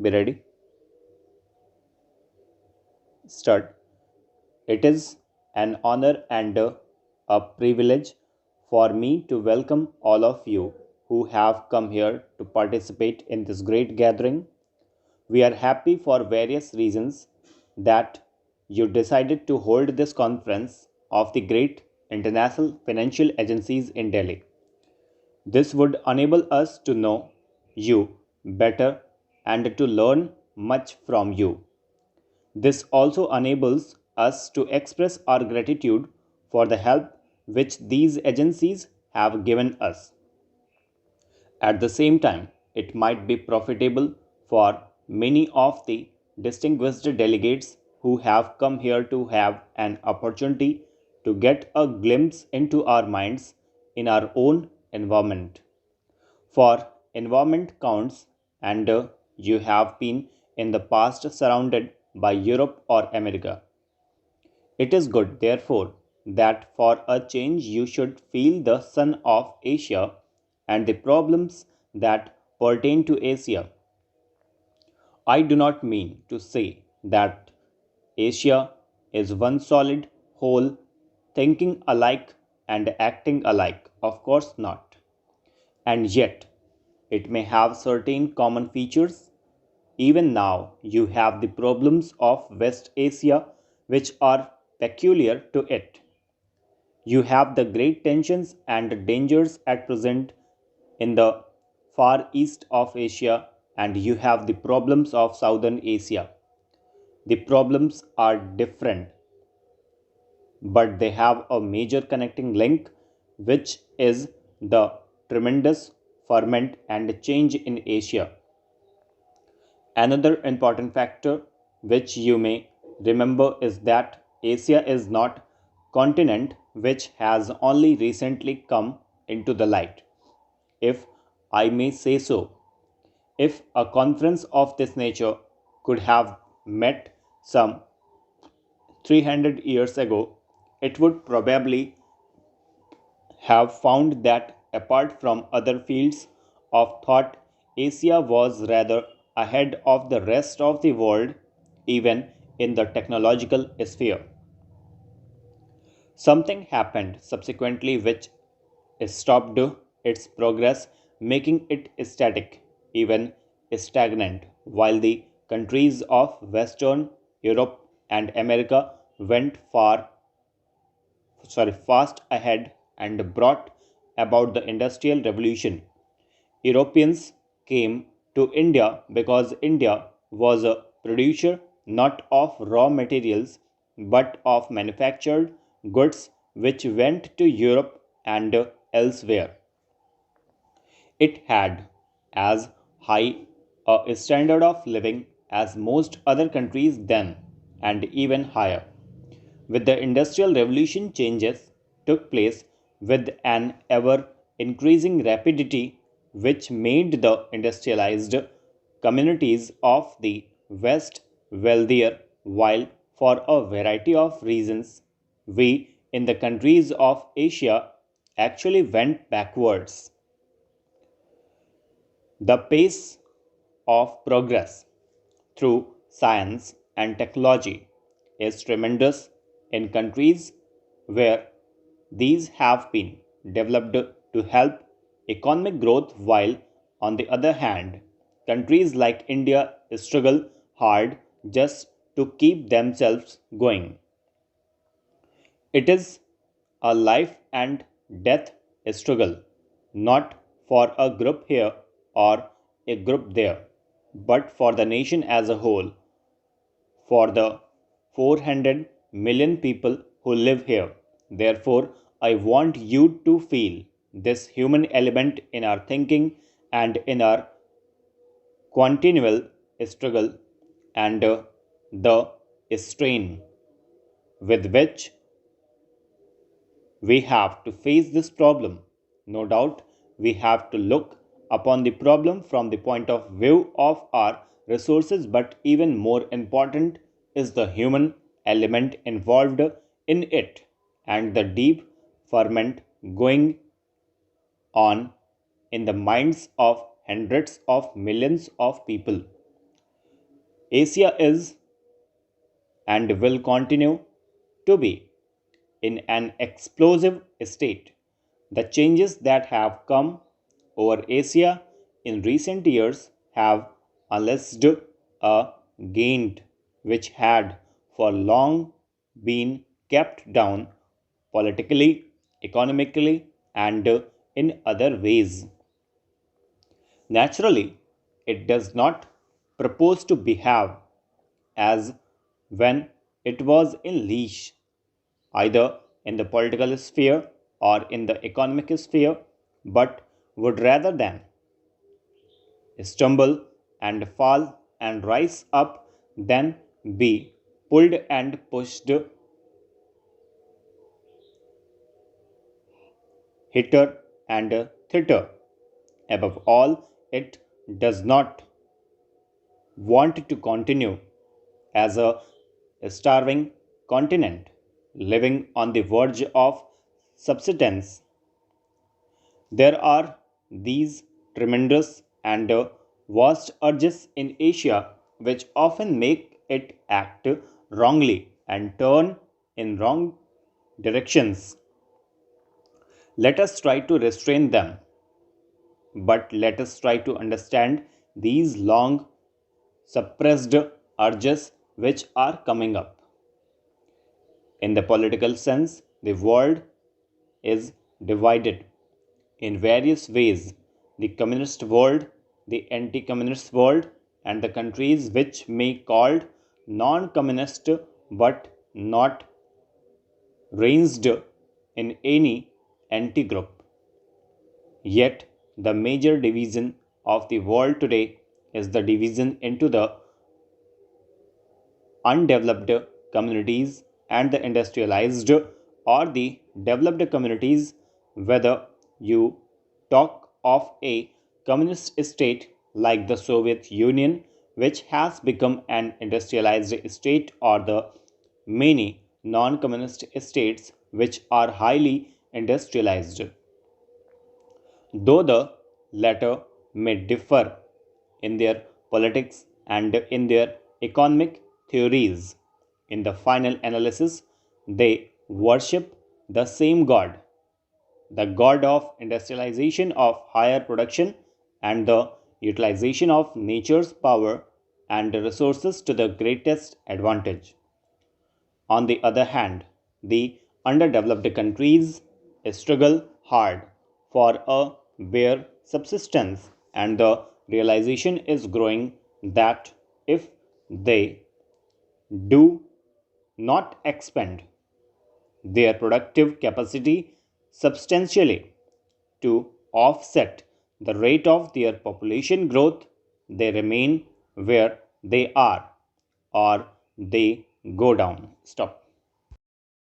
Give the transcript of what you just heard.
Be ready. Start. It is an honor and a privilege for me to welcome all of you who have come here to participate in this great gathering. We are happy for various reasons that you decided to hold this conference of the great international financial agencies in Delhi. This would enable us to know you better and to learn much from you. This also enables us to express our gratitude for the help which these agencies have given us. At the same time, it might be profitable for many of the distinguished delegates who have come here to have an opportunity to get a glimpse into our minds in our own environment. For environment counts, and you have been in the past surrounded by Europe or America. It is good, therefore, that for a change you should feel the sun of Asia and the problems that pertain to Asia. I do not mean to say that Asia is one solid whole, thinking alike and acting alike. Of course not. And yet, it may have certain common features. Even now, you have the problems of West Asia which are peculiar to it. You have the great tensions and dangers at present in the far east of Asia, and you have the problems of Southern Asia. The problems are different, but they have a major connecting link, which is the tremendous ferment and change in Asia. Another important factor which you may remember is that Asia is not continent which has only recently come into the light. If I may say so, if a conference of this nature could have met some 300 years ago, it would probably have found that apart from other fields of thought, Asia was rather ahead of the rest of the world, even in the technological sphere. Something happened subsequently which stopped its progress, making it static, even stagnant, while the countries of Western Europe and America went fast ahead and brought about the industrial revolution. Europeans came to India because India was a producer not of raw materials but of manufactured goods which went to Europe and elsewhere. It had as high a standard of living as most other countries then, and even higher. With the Industrial Revolution, changes took place with an ever increasing rapidity, which made the industrialized communities of the West wealthier, while for a variety of reasons, we in the countries of Asia actually went backwards. The pace of progress through science and technology is tremendous in countries where these have been developed to help economic growth, while, on the other hand, countries like India struggle hard just to keep themselves going. It is a life and death struggle, not for a group here or a group there, but for the nation as a whole, for the 400 million people who live here. Therefore, I want you to feel this human element in our thinking and in our continual struggle and the strain with which we have to face this problem. No doubt, we have to look upon the problem from the point of view of our resources, but even more important is the human element involved in it and the deep ferment going on in the minds of hundreds of millions of people. Asia is and will continue to be in an explosive state. The changes that have come over Asia in recent years have unleashed a gain which had for long been kept down politically, economically, and in other ways. Naturally, it does not propose to behave as when it was in leash, either in the political sphere or in the economic sphere, but would rather than stumble and fall and rise up than be pulled and pushed hitter and thither. Above all, it does not want to continue as a starving continent living on the verge of subsistence. There are these tremendous and vast urges in Asia which often make it act wrongly and turn in wrong directions. Let us try to restrain them, but let us try to understand these long suppressed urges which are coming up. In the political sense, the world is divided in various ways: the communist world, the anti communist world, and the countries which may be called non communist but not ranged in any anti group. Yet, the major division of the world today is the division into the undeveloped communities and the industrialized or the developed communities. Whether you talk of a communist state like the Soviet Union, which has become an industrialized state, or the many non communist states which are highly industrialized, though the latter may differ in their politics and in their economic theories, in the final analysis, they worship the same God, the God of industrialization, of higher production, and the utilization of nature's power and resources to the greatest advantage. On the other hand, the underdeveloped countries struggle hard for a bare subsistence, and the realization is growing that if they do not expand their productive capacity substantially to offset the rate of their population growth, they remain where they are or they go down. Stop.